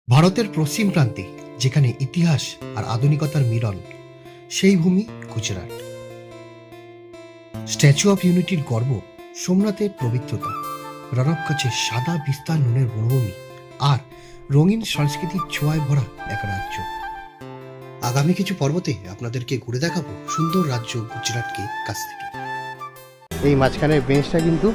ভারতের পশ্চিম প্রান্তে যেখানে ইতিহাস আর আধুনিকতার মিলন, সেই ভূমি গুজরাট। স্ট্যাচু অফ ইউনিটির গর্ব, সোমনাথের পবিত্রতা, রণব কাছে সাদা বিস্তার নুনের বনভূমি আর রঙিন সংস্কৃতির ছোঁয়ায় ভরা এক রাজ্য। আগামী কিছু পর্বতে আপনাদেরকে ঘুরে দেখাবো সুন্দর রাজ্য গুজরাটকে কাছ থেকে। এই মাঝখানের বেঞ্চটা কিন্তু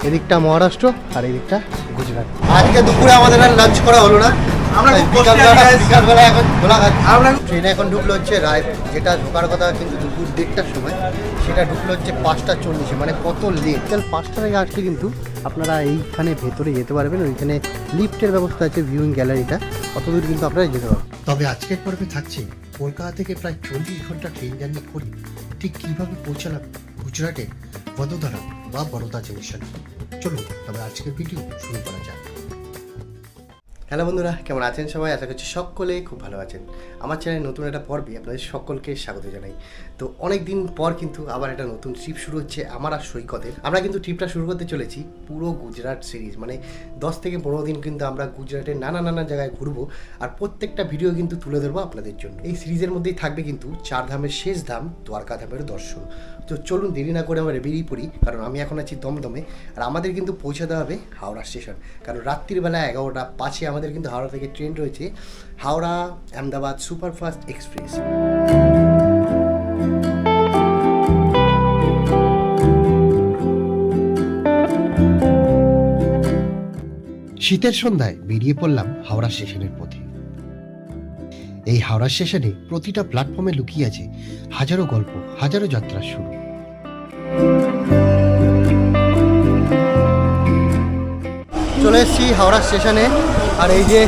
এদিকটা মহারাষ্ট্র আর এদিকটা গুজরাট। আজকে দুপুরে আমাদের আর লাঞ্চ করা হলো না, আমরা বিকালবেলা এখন খোলা খাচ্ছি। ট্রেনে এখন ঢুকলো হচ্ছে রায়, যেটা ঢোকার কথা কিন্তু দুপুর 1টার সময়, সেটা ঢুকলো হচ্ছে 5:40। মানে কত লেট। 5টার আগে আসলে কিন্তু আপনারা এইখানে ভেতরে যেতে পারবেন, ওইখানে লিফটের ব্যবস্থা আছে, ভিউইং গ্যালারিটা, অতদূর কিন্তু আপনারা যেতে পারবেন। তবে আজকের পর্বে থাকছে কলকাতা থেকে প্রায় 40 ঘন্টা ট্রেন জার্নি করে ঠিক কিভাবে পৌঁছালাম গুজরাটের বদোদরা বা বরোদা জংশন। চলুন তবে আজকের ভিডিও শুরু করা যাক। হ্যালো বন্ধুরা, কেমন আছেন সবাই? আশা করছি সকলে খুব ভালো আছেন। আমার চ্যানেলে নতুন একটা পর্বে আপনাদের সকলকে স্বাগত জানাই। তো অনেক দিন পর কিন্তু আবার একটা নতুন ট্রিপ শুরু হচ্ছে আমার আর সৈকতের। আমরা কিন্তু ট্রিপটা শুরু করতে চলেছি পুরো গুজরাট সিরিজ, মানে 10 থেকে 15 দিন কিন্তু আমরা গুজরাটের নানা জায়গায় ঘুরবো আর প্রত্যেকটা ভিডিও কিন্তু তুলে ধরবো আপনাদের জন্য। এই সিরিজের মধ্যেই থাকবে কিন্তু 4 ধামের শেষ ধাম দ্বারকা ধামের দর্শন। তো চলুন দেরি না করে আমরা বেরিয়ে পড়ি, কারণ আমি এখন আছি দমদমে আর আমাদের কিন্তু পৌঁছাতে হবে হাওড়া স্টেশন। কারণ রাত্রির বেলা 11টা 5-এ আমাদের কিন্তু হাওড়া থেকে ট্রেন রয়েছে, হাওড়া আহমেদাবাদ সুপারফাস্ট এক্সপ্রেস। শীতের সন্ধ্যায় বেরিয়ে পড়লাম হাওড়া স্টেশনের পথে। এই হাওড়া স্টেশনে প্রতিটা প্ল্যাটফর্মে লুকিয়ে আছে হাজারো গল্প, হাজারো যাত্রার শুরু। চলে এসেছি হাওড়া স্টেশনে, আর এই যে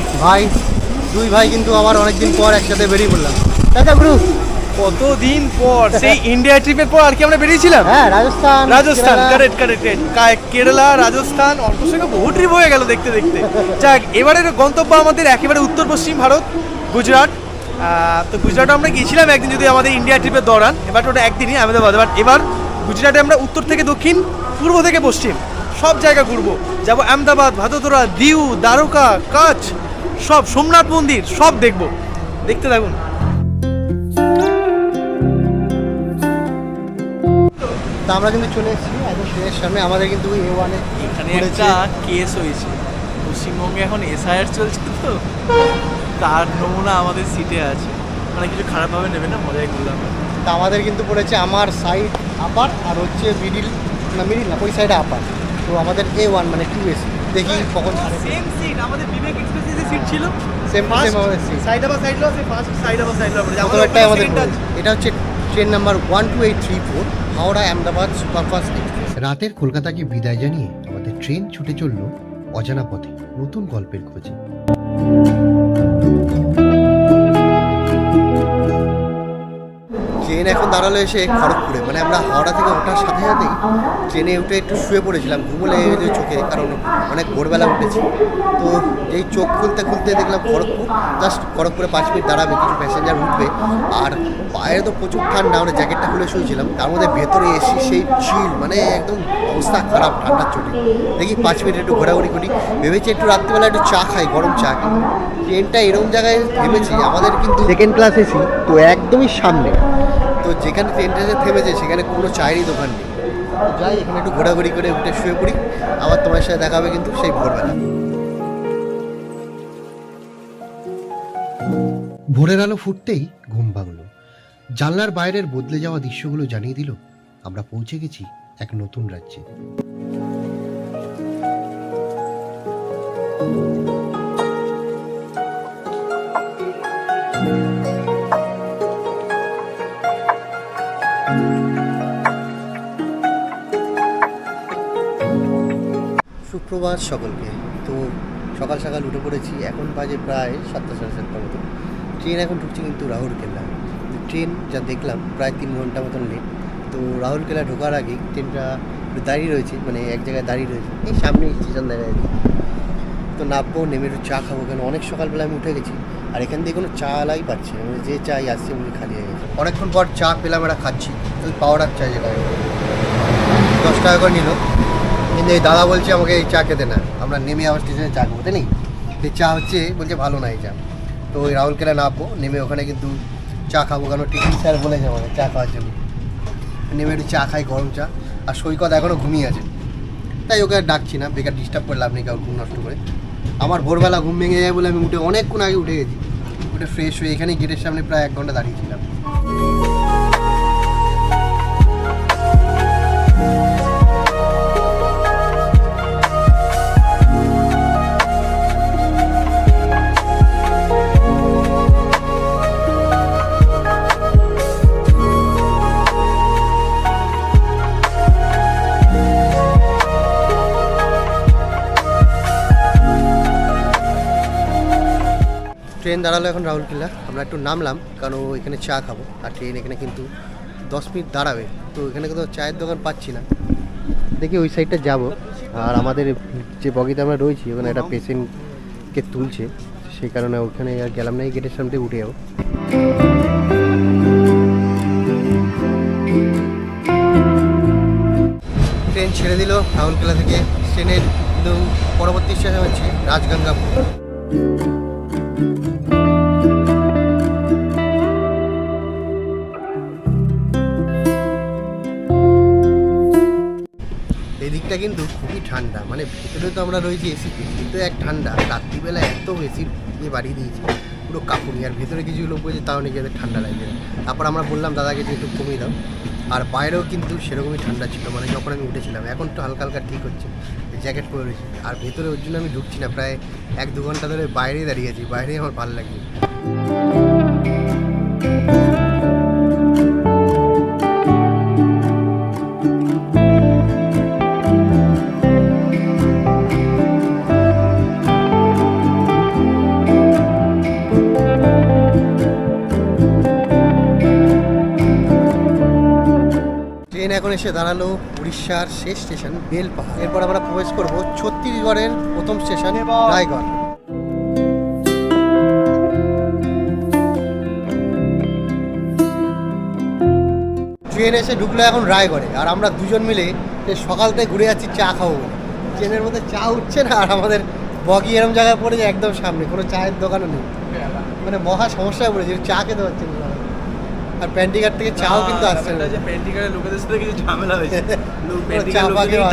দুই ভাই কিন্তু আবার অনেকদিন পর একসাথে বেরিয়ে পড়লাম। দাদা ব্রু, কতদিন পর সেই ইন্ডিয়া ট্রিপের পর আর কি আমরা বেরিয়েছিলাম। হ্যাঁ, রাজস্থান কারেক্ট কেরালা, রাজস্থান, অল্প সঙ্গে বহু ট্রিপ হয়ে গেল দেখতে দেখতে। যাক, এবারের গন্তব্য আমাদের একেবারে উত্তর পশ্চিম ভারত, গুজরাট। তো গুজরাটে আমরা গিয়েছিলাম একদিন, যদি আমাদের ইন্ডিয়া ট্রিপের দৌড়ান, এবার ওটা একদিনই আহমেদাবাদ। বাট এবার গুজরাটে আমরা উত্তর থেকে দক্ষিণ, পূর্ব থেকে পশ্চিম সব জায়গা ঘুরবো। যাবো আহমেদাবাদ, ভাদোদরা, দিউ, দ্বারকা, কাচ, সব সোমনাথ মন্দির সব দেখবো। দেখতে থাকুন। তা আমরা কিন্তু চলে এসেছি একদম ট্রেনের সামনে। আমাদের কিন্তু A1-এ এখানে একটা কেস হয়েছে, পশ্চিমবঙ্গে এখন এসআইআর চলছে, তো তার নমুনা আমাদের সিটে আছে। মানে কিছু খারাপভাবে নেবে না, মজাই করলাম। তা আমাদের কিন্তু পড়েছে আমার সাইড আপার আর হচ্ছে মিডিল না, ওই সাইডে আপার। তো আমাদের A1 মানে 2AC। দেখি কখন সেম সিট আমাদের বিবেক এক্সপ্রেসে যে সিট ছিল, সেম আমাদের সিট। সাইড আবার সাইড লো আছে, ফার্স্ট সাইড আবার সাইড লো পড়ে আমাদের এটা হচ্ছে train number 12834 Howrah Ahmedabad superfast express. রাতের কলকাতাকে বিদায় জানিয়ে আমাদের ট্রেন ছুটে চলল অজানা পথে, নতুন গল্পের খোঁজে। ট্রেন এখন দাঁড়ালো এসে খড়গপুরে। মানে আমরা হাওড়া থেকে ওঠার সাথে সাথেই ট্রেনে উঠে একটু শুয়ে পড়েছিলাম, ঘুমো লেগে গেছে চোখে, কারণ অনেক ভোরবেলা উঠেছি। তো এই চোখ খুলতে দেখলাম খড়গপুর। জাস্ট খড়গপুরে 5 মিনিট দাঁড়াবে, কিছু প্যাসেঞ্জার উঠবে। আর বাইরে তো প্রচুর ঠান্ডা, আমরা জ্যাকেটটা খুলে শুয়েছিলাম, তার মধ্যে ভেতরে এসি সেই চিল, মানে একদম অবস্থা খারাপ ঠান্ডার চোটে। দেখি 5 মিনিট একটু ঘোরাঘুরি করি, ভেবেছি একটু রাত্রিবেলা একটু চা খাই, গরম চা। কিন্তু ট্রেনটা এরকম জায়গায় থেমেছি, আমাদের কিন্তু সেকেন্ড ক্লাস এসি, তো একদমই সামনে। তো যেখানে ট্রেনটা যে থেমেছে সেখানে কোনো চায়েরই দোকান নেই। যাই, এখানে একটু ঘোরাঘুরি করে উঠে শুয়ে পড়ি, আবার তোমার সাথে দেখা হবে কিন্তু সেই ভোরবেলা। ভোরের আলো ফুটতেই ঘুম ভাঙল। জানলার বাইরের বদলে যাওয়া দৃশ্যগুলো জানিয়ে দিল আমরা পৌঁছে গেছি এক নতুন রাজ্যে। সুপ্রভাত সকলকে। তো সকাল সকাল উঠে পড়েছি, এখন বাজে প্রায় 7টা সাড়ে 7টার মতো। ট্রেন এখন ঢুকছে কিন্তু রাউরকেলা। ট্রেন যা দেখলাম প্রায় 3 ঘন্টা মতন লেট। তো রাউরকেলা ঢোকার আগে ট্রেনটা দাঁড়িয়ে রয়েছে, মানে এক জায়গায় দাঁড়িয়ে রয়েছে, এই সামনে স্টেশন দেখা যাচ্ছে। তো নামবো, নেমে একটু চা খাবো, কেন অনেক সকালবেলা আমি উঠে গেছি আর এখান দিয়ে কোনো চা আলাই পাচ্ছি না, মানে যে চাই আসছে উনি খালি হয়ে গেছে। অনেকক্ষণ পর চা পেলাম, এটা খাচ্ছি, ওই পাউডার চা, যেটা 10 টাকা করে নিল। কিন্তু এই দাদা বলছে আমাকে এই চা খেতে না, আমরা নেমে আবার স্টেশনে চা খাবো, তাই নেই? এই চা হচ্ছে বলছে ভালো না এই চা। তো ওই রাহুলকেলা নামবো, নেমে ওখানে কিন্তু চা খাবো, কারণ টিফিন স্যার বলেছে আমাদের চা খাওয়ার জন্য। নেমে একটু চা খাই, গরম চা। আর সৈকত এখনও ঘুমিয়ে আছে, তাই ওকে আর ডাকছি না, বেকার ডিস্টার্ব করলাম আপনি কারোর ঘুম নষ্ট করে। আমার ভোরবেলা ঘুম ভেঙে যায় বলে আমি উঠে অনেকক্ষণ আগে উঠে গেছি, উঠে ফ্রেশ হয়ে এখানে গেটের সামনে প্রায় 1 ঘন্টা দাঁড়িয়েছিলাম। ট্রেন দাঁড়ালো এখন রাহুলকেল্লা, আমরা একটু নামলাম কারণ এখানে চা খাবো। আর ট্রেন এখানে কিন্তু 10 মিনিট দাঁড়াবে, তো এখানে কিন্তু চায়ের দোকান পাচ্ছি না। দেখি ওই সাইডটা যাব। আর আমাদের যে বগিতে আমরা রয়েছি ওখানে একটা পেশেন্টকে তুলছে, সেই কারণে ওখানে আর গেলাম না, এই গেটের সামনে উঠে যাবো। ট্রেন ছেড়ে দিল রাহুলকেল্লা থেকে। ট্রেনের কিন্তু পরবর্তী স্টেশন হচ্ছে রাজগঙ্গাপুর। এই দিকটা কিন্তু খুবই ঠান্ডা, মানে ভিতরে তো আমরা রয়েছি এসিতে, কিন্তু এক ঠান্ডা। রাত্রিবেলা এত এসির বাড়িয়ে দিয়েছি পুরো কাঁপুনি। আর ভিতরে কিছু লোক বলছে তাও নাকি এদের ঠান্ডা লাগবে না। তারপর আমরা বললাম দাদাকে যে একটু কমিয়ে দাও। আর বাইরেও কিন্তু সেরকমই ঠান্ডা ছিল, মানে যখন আমি উঠেছিলাম। এখন একটু হালকা হালকা ঠিক হচ্ছে, জ্যাকেট পরে রয়েছি। আর ভেতরে ওর জন্য আমি ঢুকছি না, প্রায় 1-2 ঘন্টা ধরে বাইরেই দাঁড়িয়ে আছি। বাইরেই আমার ভালো লাগে। ট্রেন এখন এসে দাঁড়ালো উড়িষ্যার শেষ স্টেশন বেলপাহাড়। এরপর আমরা প্রবেশ করব ছত্তিশগড়ের প্রথম স্টেশন রায়গড়। ট্রেন এসে ঢুকলো এখন রায়গড়ে। আর আমরা দুজন মিলে সকাল থেকে ঘুরে যাচ্ছি চা খাবো বলে। ট্রেনের মধ্যে চা উঠছে না, আর আমাদের বগি এরম জায়গায় পড়েছে একদম সামনে, কোনো চায়ের দোকানও নেই। মানে মহা সমস্যায় পড়েছে, চা খেতে পারছে না। আর প্যান্টিঘাট থেকে চাও কিন্তু আসছে না। প্যান্টিঘাটের লোকেদের সাথে কিছু ঝামেলা হয়েছে,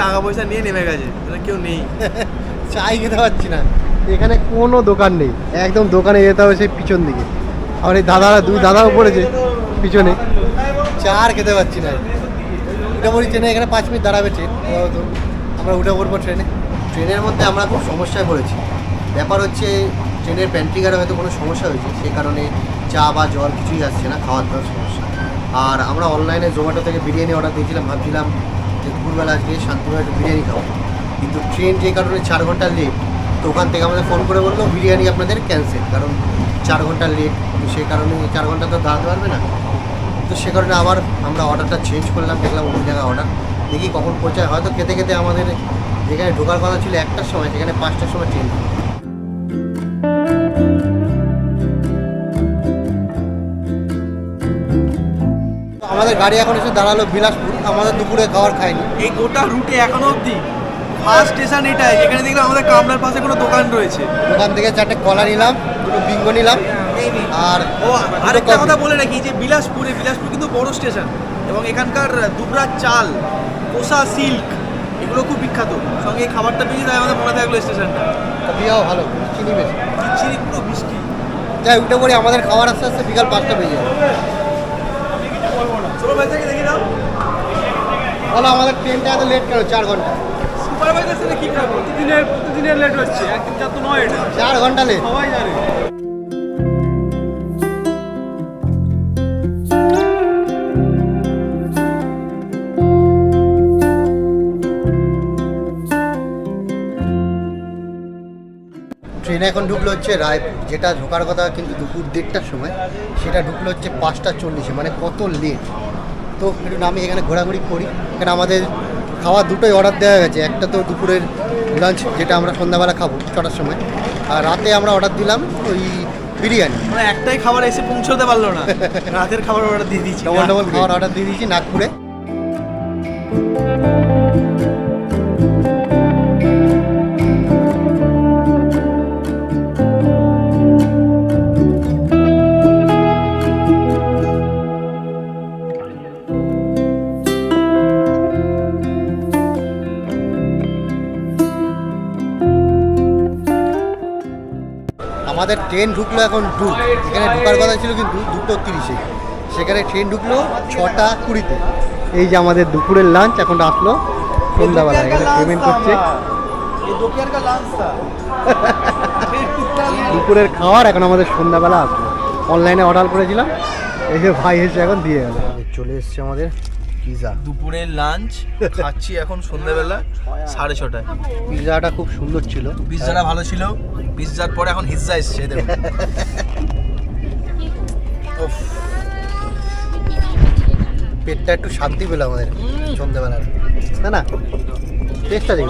টাকা পয়সা নিয়ে নেমে গেছে, কেউ নেই, চাই খেতে পাচ্ছি না। এখানে কোনো দোকান নেই, একদম দোকানে যেতে হবে সেই পিছন দিকে। আর এই দুই দাদাও পড়েছে পিছনে, চা আর খেতে পাচ্ছি না। উঠে পড়ি ট্রেনে, এখানে 5 মিনিট দাঁড়াবে ট্রেন। আমরা উঠে পড়বো ট্রেনে। ট্রেনের মধ্যে আমরা খুব সমস্যায় পড়েছি। ব্যাপার হচ্ছে ট্রেনের প্যান্ট্রিঘাটে হয়তো কোনো সমস্যা হয়েছে, সেই কারণে চা বা জল কিছুই আসছে না, খাওয়ার দাওয়ার সমস্যা। আর আমরা অনলাইনে জোম্যাটো থেকে বিরিয়ানি অর্ডার দিয়েছিলাম, ভাবছিলাম যে দুপুরবেলা আজকে শান্তিপুরে একটু বিরিয়ানি খাবো। কিন্তু ট্রেন যে কারণে 4 ঘন্টা লেট, তো ওখান থেকে আমাদের ফোন করে বললো বিরিয়ানি আপনাদের ক্যান্সেল, কারণ 4 ঘন্টা লেট। সেই কারণে 4 ঘন্টা তো দাঁড়াতে পারবে না। তো সে কারণে আবার আমরা অর্ডারটা চেঞ্জ করলাম, দেখলাম অন্য জায়গায় অর্ডার। দেখি কখন পৌঁছায়। হয়তো খেতে খেতে আমাদের যেখানে ঢোকার কথা ছিল 1টার সময়, সেখানে 5টার সময় ট্রেন। আমাদের গাড়ি এখন এসে দাঁড়ালো বিলাসপুর। আমাদের দুপুরে খাবার খাইনি। এই গোটা রুটে এখনো অবধি ফার্স্ট স্টেশন এটাই, যেখানে দেখলাম আমাদের কামলার পাশে কোনো দোকান রয়েছে। দোকান থেকে 4টে কলা নিলাম, 2টো বিঙ্গো নিলাম। আর আরেকটা কথা বলে রাখি যে বিলাসপুর কিন্তু বড় স্টেশন, এবং এখানকার দুবরাজ চাল, কোষা সিল্ক এগুলো খুব বিখ্যাত। সঙ্গে এই খাবারটা পেয়ে যায় আমাদের মনে থাকলো স্টেশনটা। কফিও ভালো, চিনি বেশি, চিনি পুরো মিষ্টি। যাই উঠে পড়ি, আমাদের খাবার আস্তে আস্তে বিকাল 5টা বেজে যাবে। চলো ভাই থেকে দেখি দাও। বলো আমাদের ট্রেনটা এত লেট কেন? 4 ঘন্টা। সুপারভাইজার সাথে কি করবো? প্রতিদিনের লেট হচ্ছে, একদিন যা তো নয়, এটা 4 ঘন্টা লেট, সবাই জানে। ট্রেন এখন ঢুকলো হচ্ছে রায়পুর, যেটা ঢোকার কথা কিন্তু দুপুর 1:30টার সময়, সেটা ঢুকলো হচ্ছে 5:40। মানে কত লেট। তো একটু নামি এখানে ঘোরাঘুরি করি। এখানে আমাদের খাওয়া দুটোই অর্ডার দেওয়া গেছে। একটা তো দুপুরের লাঞ্চ, যেটা আমরা সন্ধ্যাবেলা খাবো 6টার সময়। আর রাতে আমরা অর্ডার দিলাম ওই বিরিয়ানি। মানে একটাই খাবার এসে পৌঁছতে পারলো না, রাতের খাবার অর্ডার দিয়ে দিয়েছি, ডবল খাবার অর্ডার দিয়ে দিয়েছি নাগপুরে। আমাদের ট্রেন ঢুকলো এখন এখানে ঢোকার কথা ছিল কিন্তু 2:30-এ, সেখানে ট্রেন ঢুকলো 6:20-তে। এই যে আমাদের দুপুরের লাঞ্চ এখন আসলো সন্ধ্যাবেলা, এখানে পেমেন্ট করছে দুপুরের খাওয়ার, এখন আমাদের সন্ধ্যাবেলা আসলো। অনলাইনে অর্ডার করেছিলাম, এই যে ভাই এসে এখন দিয়ে গেল। চলে এসছে আমাদের পিৎজা, দুপুরের লাঞ্চ খাচ্ছি এখন সন্ধ্যাবেলা 6:30টায়। পিৎজাটা খুব সুন্দর ছিল, পিৎজাটা ভালো ছিল। পিৎজার পরে এখন হিজ্জা এসছে দেখুন। পেটটা একটু শান্তি পেলো আমাদের সন্ধ্যাবেলার, তাই না? টেস্ট আছে,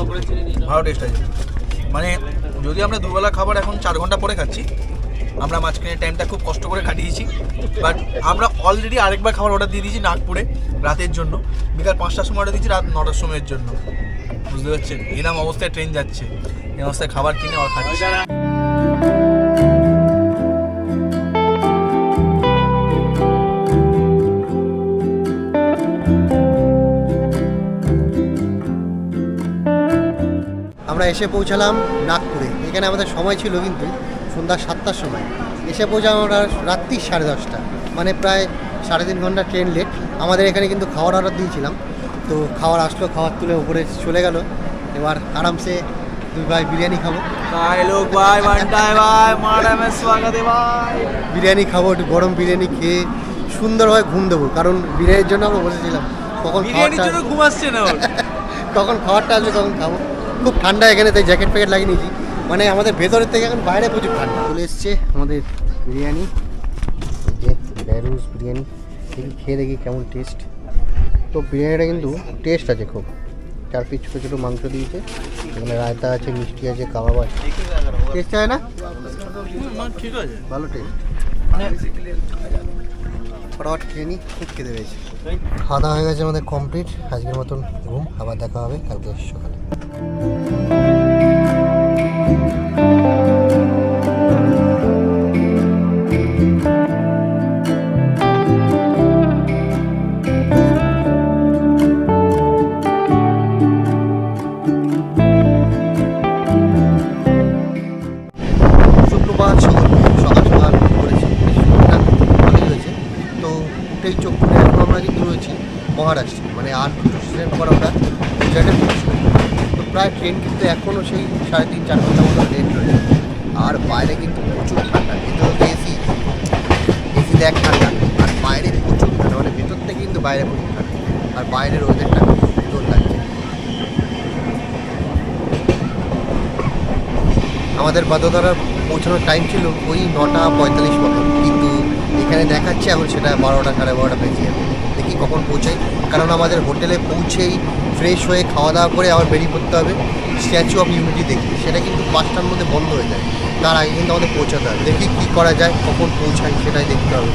ভালো টেস্ট আছে। মানে যদি আমরা দুবেলা খাবার এখন 4 ঘন্টা পরে খাচ্ছি, আমরা মাঝখানে টাইমটা খুব কষ্ট করে কাটিয়েছি। বাট আমরা অলরেডি আরেকবার খাবার অর্ডার দিয়ে দিয়েছি নাগপুরে রাতের জন্য। বিকাল 5টার সময় অর্ডার দিয়েছি, রাত 9টার সময়ের জন্য। বুঝতে পারছেন, এরকম অবস্থায় ট্রেন যাচ্ছে, এই অবস্থায় খাবার কিনে আর খাচ্ছি। আমরা এসে পৌঁছালাম নাগপুরে। এখানে আমাদের সময় ছিল কিন্তু সন্ধ্যা 7টার সময়, এসে পৌঁছালাম আমরা রাত্রি 10:30, মানে প্রায় 3.5 ঘন্টা ট্রেন লেট। আমাদের এখানে কিন্তু খাওয়ার অর্ডার দিয়েছিলাম, তো খাবার আসলো, খাবার তুলে উপরে চলে গেল। এবার আরামসে 2 ভাই বিরিয়ানি খাবো। বিরিয়ানি খাবো, একটু গরম বিরিয়ানি খেয়ে সুন্দরভাবে ঘুম দেবো, কারণ বিরিয়ানির জন্য আমরা বসেছিলাম। কখন কখন খাবারটা আসবে তখন খাবো। খুব ঠান্ডা এখানে, তাই জ্যাকেট প্যাকেট লাগিয়ে নিয়েছি। মানে আমাদের ভেতরের থেকে এখন বাইরে প্রচুর ঠান্ডা। চলে এসছে আমাদের বিরিয়ানি, যে বেরুস বিরিয়ানি। দেখি খেয়ে দেখি কেমন টেস্ট। তো বিরিয়ানিটা কিন্তু টেস্ট আছে খুব। 4 পিস ছোটো ছোটো মাংস দিয়েছে, এখানে রায়তা আছে, মিষ্টি আছে, কাবাব আছে। টেস্ট হয় না? ঠিক আছে, ভালো টেস্ট। ফটাফট খেয়ে নিই, খুব খেতে পেয়েছি। খাওয়া দাওয়া হয়ে গেছে আমাদের কমপ্লিট। আজকের মতন ঘুম, আবার দেখা হবে কালকে সকালে। শুক্রবার সকাল সকাল করেছি, ভালোই হয়েছে। তো উঠেই চোখ খুলে এখন আমরা কিন্তু রয়েছি মহারাষ্ট্রে, মানে আর 2 স্টেশন পর আমরা গুজরাটে পৌঁছবো। তো প্রায় ট্রেন কিন্তু এখনও সেই 3.5-4 ঘন্টার মতো লেট রয়েছে। আর বাইরে কিন্তু প্রচুর ঠান্ডা, ভেতরে তো এসি দেখ ঠান্ডা, আর বাইরে প্রচুর ঠান্ডা, মানে ভেতর থেকে কিন্তু বাইরে প্রচুর ঠান্ডা। আর বাইরের ওয়েদারটা খুব সুন্দর লাগছে। আমাদের বাদোদরা পৌঁছানোর টাইম ছিল ওই 9:45 মতো, কিন্তু এখানে দেখাচ্ছে এখন সেটা 12টা 12:30 বেজে যাবে। দেখি কখন পৌঁছাই, কারণ আমাদের হোটেলে পৌঁছেই ফ্রেশ হয়ে খাওয়া দাওয়া করে আবার বেরিয়ে পড়তে হবে স্ট্যাচু অফ ইউনিটি দেখতে। সেটা কিন্তু 5টার মধ্যে বন্ধ হয়ে যায়, তার আগে কিন্তু আমাদের পৌঁছাতে হবে। দেখি কী করা যায়, কখন পৌঁছাই সেটাই দেখতে হবে।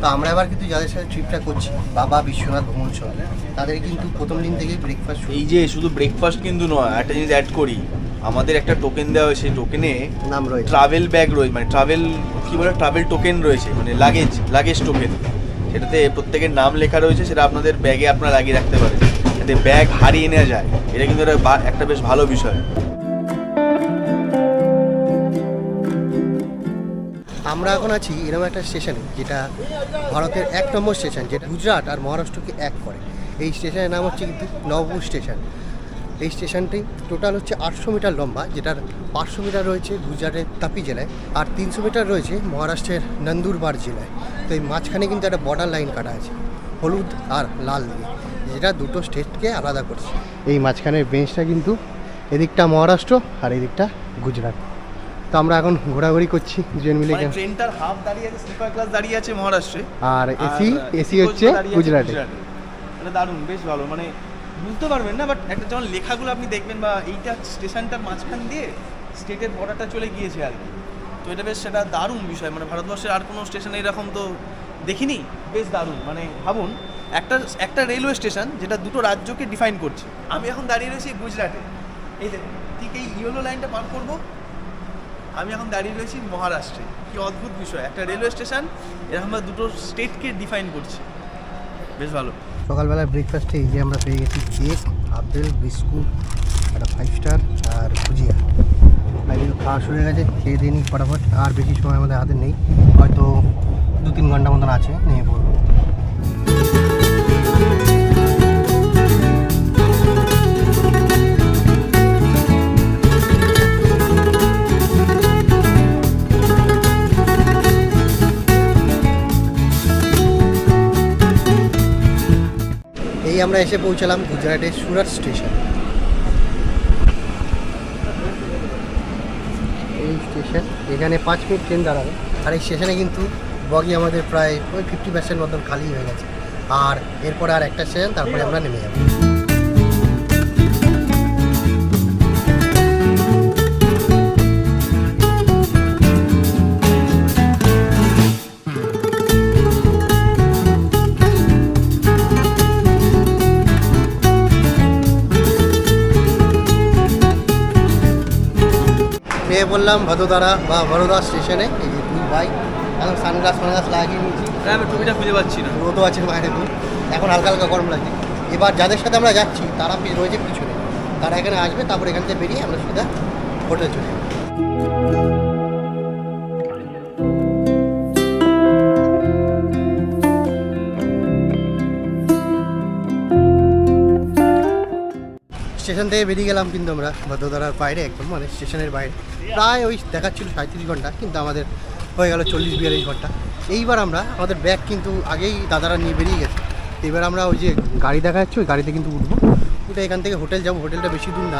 তো আমরা এবার কিন্তু যাদের সাথে ট্রিপটা করছি, বাবা বিশ্বনাথ ভ্রমণ সংঘ, তাদের কিন্তু প্রথম দিন থেকেই ব্রেকফাস্ট। এই যে শুধু ব্রেকফাস্ট কিন্তু নয়, একটা জিনিস অ্যাড করি, আমাদের একটা টোকেন দেওয়া হয়েছে, সেই টোকেনে নাম রয়েছে ট্রাভেল ব্যাগ রয়েছে, মানে ট্রাভেল টোকেন রয়েছে, মানে লাগেজ টোকেন। সেটাতে প্রত্যেকের নাম লেখা রয়েছে, সেটা আপনাদের ব্যাগে আপনারা লাগিয়ে রাখতে পারেন, যাতে ব্যাগ হারিয়ে নেওয়া যায়। এটা কিন্তু একটা বেশ ভালো বিষয়। আমরা এখন আছি এরকম একটা স্টেশনে, যেটা ভারতের 1 নম্বর স্টেশন, যেটা গুজরাট আর মহারাষ্ট্রকে এক করে। এই স্টেশনের নাম হচ্ছে কিন্তু নবপুর স্টেশন। এই স্টেশনটি টোটাল হচ্ছে 800 মিটার লম্বা, যেটার 500 মিটার রয়েছে গুজরাটের তাপি জেলায়, আর 300 মিটার রয়েছে মহারাষ্ট্রের নন্দুরবার জেলায়। তো এই মাঝখানে কিন্তু একটা বর্ডার লাইন কাটা আছে হলুদ আর লাল দিয়ে, যেটা দুটো স্টেটকে আলাদা করছে। এই মাঝখানের বেঞ্চটা কিন্তু এদিকটা মহারাষ্ট্র আর এদিকটা গুজরাট। তো আমরা এখন ঘোরাঘুরি করছি দুজন মিলে। ট্রেনটার হাফ দাঁড়িয়ে আছে, স্লিপার ক্লাস দাঁড়িয়ে আছে মহারাষ্ট্রে, আর এসি হচ্ছে গুজরাটে। এটা দারুণ, বেশ ভালো। মানে বুঝতে পারবেন না, বাট একটা যখন লেখাগুলো আপনি দেখবেন, বা এইটা স্টেশনটার মাঝখান দিয়ে স্টেটের বর্ডারটা চলে গিয়েছে আর কি। তো এটা বেশ সেটা দারুণ বিষয়। মানে ভারতবর্ষের আর কোনো স্টেশনে এরকম তো দেখিনি, বেশ দারুণ। মানে ভাবুন, একটা রেলওয়ে স্টেশন যেটা দুটো রাজ্যকে ডিফাইন করছে। আমি এখন দাঁড়িয়ে রয়েছি গুজরাটে, এই দেখুন, ঠিক এই ইয়েলো লাইনটা পার করবো, আমি এখন দাঁড়িয়ে রয়েছি মহারাষ্ট্রে। কি অদ্ভুত বিষয়, একটা রেলওয়ে স্টেশন এরকমভাবে দুটো স্টেটকে ডিফাইন করছে, বেশ ভালো। সকালবেলায় ব্রেকফাস্টে এই যে আমরা পেয়ে গেছি কেক, আপেল, বিস্কুট, একটা 5 স্টার আর ভুজিয়া। এগুলো খাওয়া শুরু হয়ে গেছে, খেয়ে দিয়ে নিই ফটাফট। আর বেশি সময় আমাদের হাতে নেই, হয়তো 2-3 ঘন্টা মতন আছে, নিয়ে পড়বো। এই আমরা এসে পৌঁছালাম গুজরাটের সুরাট স্টেশন। এই স্টেশন, এখানে 5 মিনিট ট্রেন দাঁড়াবে। আর এই স্টেশনে কিন্তু বগি আমাদের প্রায় ওই 50% মতন খালি হয়ে গেছে। আর এরপরে আর একটা স্টেশন, তারপরে আমরা নেমে যাব। পেয়ে বললাম ভদোদারা বা বরোদা স্টেশনে। এই যে 2 ভাই এখন সানগ্লাস লাগিয়ে নিয়েছি। আমি টুপিটা খুঁজে পাচ্ছি না, রোদও আছে বাইরে খুব, এখন হালকা হালকা গরম লাগছে। এবার যাদের সাথে আমরা যাচ্ছি তারা রয়েছে পিছনে, তারা এখানে আসবে, তারপর এখান থেকে বেরিয়ে আমরা সিধা হোটেল চলে যাবো। স্টেশন থেকে বেরিয়ে গেলাম কিন্তু আমরা ভদ্রধারার বাইরে, একদম মানে স্টেশনের বাইরে। প্রায় ওই দেখাচ্ছিল 37 ঘন্টা, কিন্তু আমাদের হয়ে গেল 40-42 ঘন্টা। এইবার আমরা আমাদের ব্যাগ কিন্তু আগেই দাদারা নিয়ে বেরিয়ে গেছে। এবার আমরা ওই যে গাড়ি দেখা যাচ্ছে ওই গাড়িতে কিন্তু উঠবো, উঠে এখান থেকে হোটেল যাবো। হোটেলটা বেশি দূর না,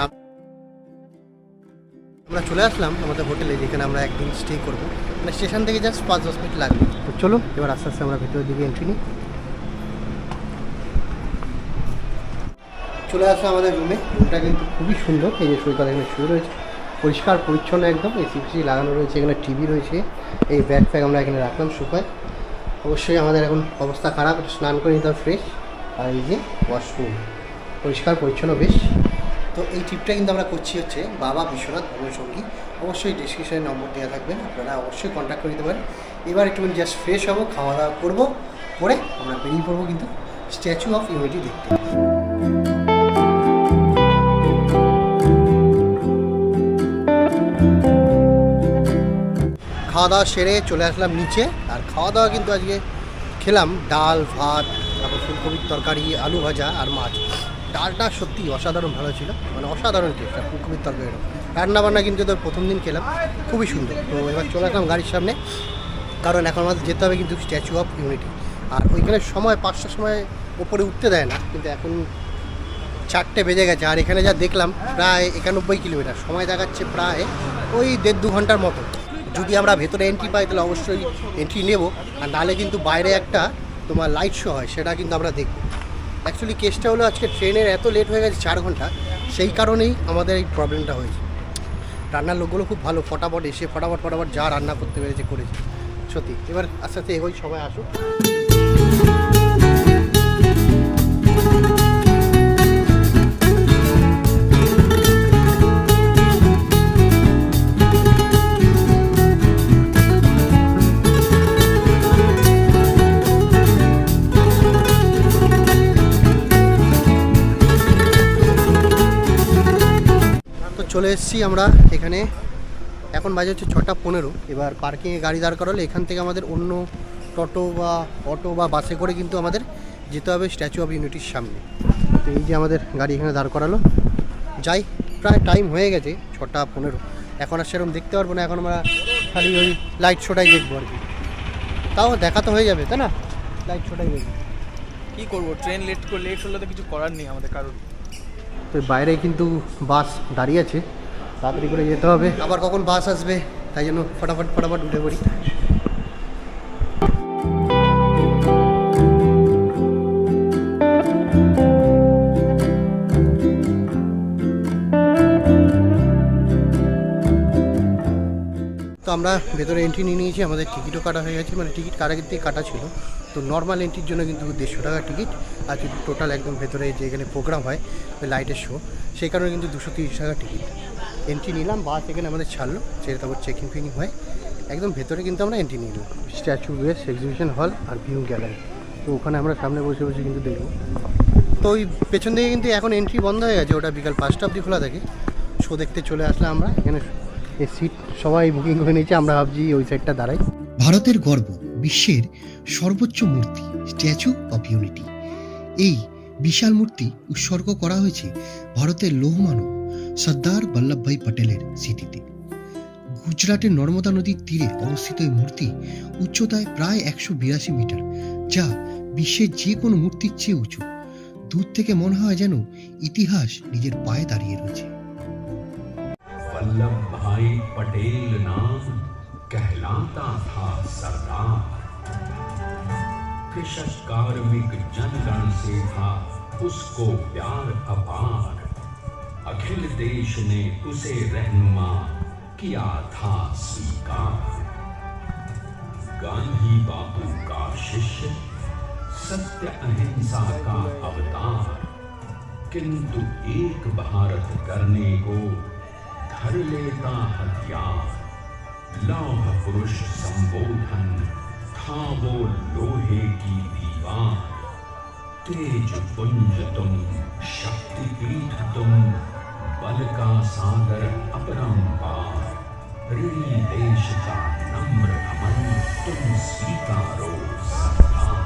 আমরা চলে আসলাম আমাদের হোটেলে, যেখানে আমরা একদিন স্টে করবো। মানে স্টেশন থেকে জাস্ট 5-10 মিনিট লাগবে। তো চলো এবার আস্তে আস্তে আমরা ভেতরের দিকে এন্ট্রি নিই। চলে আসা আমাদের রুমে। রুমটা কিন্তু খুবই সুন্দর। এই যে সৈকত এখানে শুয়ে রয়েছে, পরিষ্কার পরিচ্ছন্ন একদম। এসি লাগানো রয়েছে, এখানে টিভি রয়েছে। এই ব্যাগ ফ্যাগ আমরা এখানে রাখলাম শুকায়। অবশ্যই আমাদের এখন অবস্থা খারাপ, স্নান করে নিতে হবে ফ্রেশ। আর এই যে ওয়াশরুম, পরিষ্কার পরিচ্ছন্ন বেশ। তো এই ট্রিপটা কিন্তু আমরা করছি হচ্ছে বাবা বিশ্বনাথ ভ্রমণসঙ্গী। অবশ্যই ডিসক্রিপশনে নম্বর দেওয়া থাকবে, আপনারা অবশ্যই কন্ট্যাক্ট করে দিতে পারেন। এবার একটু জাস্ট ফ্রেশ হবো, খাওয়া দাওয়া করবো, করে আমরা বেরিয়ে পড়বো কিন্তু স্ট্যাচু অফ ইউনিটি দেখতে। খাওয়া দাওয়া সেরে চলে আসলাম নিচে। আর খাওয়া দাওয়া কিন্তু আজকে খেলাম ডাল, ভাত, তারপর ফুলকপির তরকারি, আলু ভাজা আর মাছ। ডালটা সত্যি অসাধারণ ভালো ছিল, মানে অসাধারণ টেস্ট। আর ফুলকপির তরকারিটা, রান্নাবান্না কিন্তু তো প্রথম দিন খেলাম, খুবই সুন্দর। তো এবার চলে আসলাম গাড়ির সামনে, কারণ এখন আমাদের যেতে হবে কিন্তু স্ট্যাচু অফ ইউনিটি। আর ওইখানে সময় 5টার সময় ওপরে উঠতে দেয় না, কিন্তু এখন 4টে বেজে গেছে। আর এখানে যা দেখলাম প্রায় 91 কিলোমিটার, সময় দেখাচ্ছে প্রায় ওই 1.5-2 ঘন্টার মতো। যদি আমরা ভেতরে এন্ট্রি পাই তাহলে অবশ্যই এন্ট্রি নেব, আর নাহলে কিন্তু বাইরে একটা তোমার লাইট শো হয়, সেটা কিন্তু আমরা দেখব। অ্যাকচুয়ালি কেসটা হলো আজকে ট্রেনের এত লেট হয়ে গেছে 4 ঘন্টা, সেই কারণেই আমাদের এই প্রবলেমটা হয়েছে। রান্নার লোকগুলো খুব ভালো, ফটাফট এসে ফটাফট যা রান্না করতে পেরেছে করেছে সত্যি। এবার আস্তে আস্তে এগোই, সবাই আসুক। চলে এসেছি আমরা এখানে, এখন বাজে হচ্ছে 6:15। এবার পার্কিংয়ে গাড়ি দাঁড় করালে এখান থেকে আমাদের অন্য টোটো বা অটো বা বাসে করে কিন্তু আমাদের যেতে হবে স্ট্যাচু অফ ইউনিটির সামনে। তো এই যে আমাদের গাড়ি এখানে দাঁড় করালো, যাই। প্রায় টাইম হয়ে গেছে 6:15, এখন আর সেরকম দেখতে পারবো না। এখন আমরা খালি ওই লাইট শোটাই দেখবো আর কি। তাও দেখা তো হয়ে যাবে, তাই না? লাইট শোটাই দেখবো। কী করবো, ট্রেন লেট হলে তো কিছু করার নেই আমাদের কারোর। তো বাইরে কিন্তু বাস দাঁড়িয়ে আছে, তাড়াতাড়ি করে যেতে হবে, আবার কখন বাস আসবে, তাই জন্য ফটাফট উঠে পড়ি। তো আমরা ভেতরে এন্ট্রি নিয়ে নিয়েছি, আমাদের টিকিটও কাটা হয়ে গেছে, মানে টিকিট কাটা থেকে কাটা ছিল। তো নর্মাল এন্ট্রির জন্য কিন্তু 150 টাকা টিকিট, আর যদি টোটাল একদম ভেতরে যে এখানে প্রোগ্রাম হয় ওই লাইটের শো, সেই কারণে কিন্তু 230 টাকা টিকিট। এন্ট্রি নিলাম, বাস এখানে আমাদের ছাড়লো, ছেড়ে তারপর চেকিং ফিকিং হয়, একদম ভেতরে কিন্তু আমরা এন্ট্রি নিলাম। স্ট্যাচু ওয়েস্ট এক্সিবিশন হল আর ভিউ গ্যালারি, তো ওখানে আমরা সামনে বসে বসে কিন্তু দেখব। তো ওই পেছন দিকে কিন্তু এখন এন্ট্রি বন্ধ হয়ে গেছে, ওটা বিকাল 5টা অবধি খোলা থাকে। শো দেখতে চলে আসলাম আমরা, এখানে এই সিট সবাই বুকিং করে নিয়েছে, আমরা ভাবছি ওই সাইডটা দাঁড়াই। ভারতের গর্ব, বিশ্বের সর্বোচ্চ মূর্তি স্ট্যাচু অফ ইউনিটি। এই বিশাল মূর্তি উৎসর্গ করা হয়েছে ভারতের লৌহমানব সর্দার বল্লভভাই পটেলের স্মৃতিতে। গুজরাটের নর্মদা নদীর তীরে অবস্থিত এই মূর্তি উচ্চতায় প্রায় 182 মিটার, যা বিশ্বের যে কোনো মূর্তির চেয়ে উঁচু। দূর থেকে মনে হয় যেন ইতিহাস নিজের পায়ে দাঁড়িয়ে রয়েছে। वल्लभ भाई पटेल नाम कहलाता था सरदार, कृषक कार्मिक जनगण से था उसको प्यार अपार, अखिल देश ने उसे रहनुमा किया था स्वीकार। गांधी बापू का शिष्य, सत्य अहिंसा का अवतार, किंतु एक भारत करने को धर लेता हथियार। लौह पुरुष संबोधन था वो लोहे की दीवार, तेज पुंज तुम, शक्ति पीठ तुम, बल का सागर अपरंपार, ऋणी देश का नम्र अमन तुम स्वीकारो सरदार।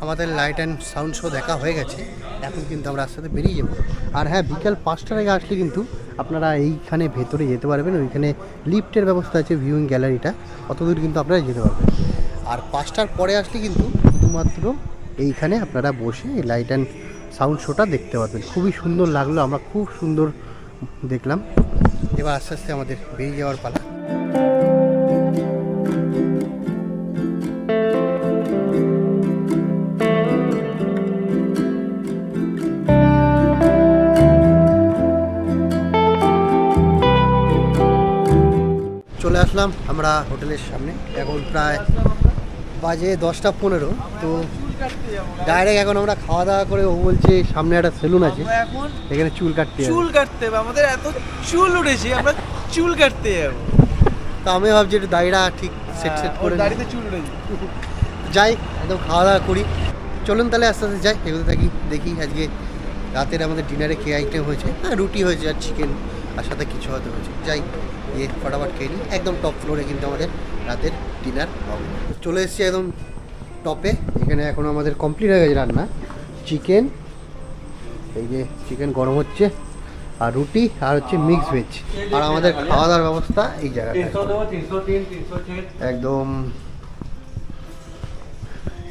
আমাদের লাইট অ্যান্ড সাউন্ড শো দেখা হয়ে গেছে, এখন কিন্তু আমরা আস্তে আস্তে বেরিয়ে যাবো। আর হ্যাঁ, বিকাল 5টার আগে আসলে কিন্তু আপনারা এইখানে ভেতরে যেতে পারবেন, ওইখানে লিফটের ব্যবস্থা আছে, ভিউইং গ্যালারিটা, অতদূর কিন্তু আপনারা যেতে পারবেন। আর 5টার পরে আসলে কিন্তু শুধুমাত্র এইখানে আপনারা বসে এই লাইট অ্যান্ড সাউন্ড শোটা দেখতে পারবেন। খুবই সুন্দর লাগলো, আমরা খুব সুন্দর দেখলাম। এবার আস্তে আস্তে আমাদের বেরিয়ে যাওয়ার পালা। চলে আসলাম আমরা হোটেলের সামনে, এখন প্রায় বাজে 10টা 15। তো ডাইরেক্ট এখন আমরা খাওয়া দাওয়া করে, ও বলছে সামনে একটা সেলুন আছে, এখন এখানে চুল কাটতে হবে। চুল কাটতে হবে, আমাদের এত চুল উঠেছে, আমরা চুল কাটতে যাবো। তো আমি ভাবছি একটু দাড়িটা ঠিক সেট করে দাড়িতে চুল উঠেছে। যাই, একদম খাওয়া দাওয়া করি। চলুন তাহলে আস্তে আস্তে যাই, এগুলো থাকি, দেখি আজকে রাতের আমাদের ডিনারে কী আইটেম হয়েছে। হ্যাঁ, রুটি হয়েছে আর চিকেন, আর সাথে কিছু হয়তো হয়েছে। যাই গিয়ে ফটাফট খেয়ে নিই। একদম টপ ফ্লোরে কিন্তু আমাদের রাতের ডিনার হবে। চলে এসেছি একদম টপে, এখানে এখন আমাদের কমপ্লিট হয়ে গেছে রান্না। চিকেন, এই যে চিকেন গরম হচ্ছে, আর রুটি, আর হচ্ছে মিক্স ভেজ। আর আমাদের খাওয়া দাওয়ার ব্যবস্থা এই জায়গাটা একদম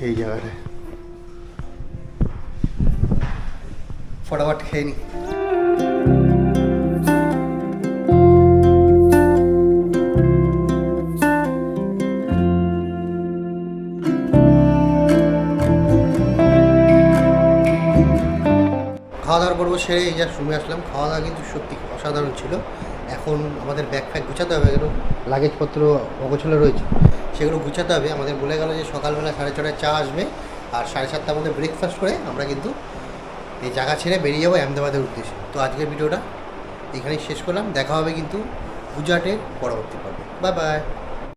এই জায়গাটায়। ফটাফট খেয়ে নিই। খাওয়া দাওয়ার পর্ব সেরে এই যা রুমে আসলাম। খাওয়া দাওয়া কিন্তু সত্যি অসাধারণ ছিল। এখন আমাদের ব্যাগ ফ্যাগ গুছাতে হবে, এগুলো লাগেজপত্র অগোছালো রয়েছে, সেগুলো গুছাতে হবে। আমাদের বলে গেল যে সকালবেলা 6:30 চা আসবে, আর 7:30 মধ্যে ব্রেকফাস্ট করে আমরা কিন্তু এই জায়গা ছেড়ে বেরিয়ে যাবো আহমেদাবাদের উদ্দেশ্যে। তো আজকের ভিডিওটা এখানেই শেষ করলাম, দেখা হবে কিন্তু গুজরাটের পরবর্তী পর্বে। Bye bye.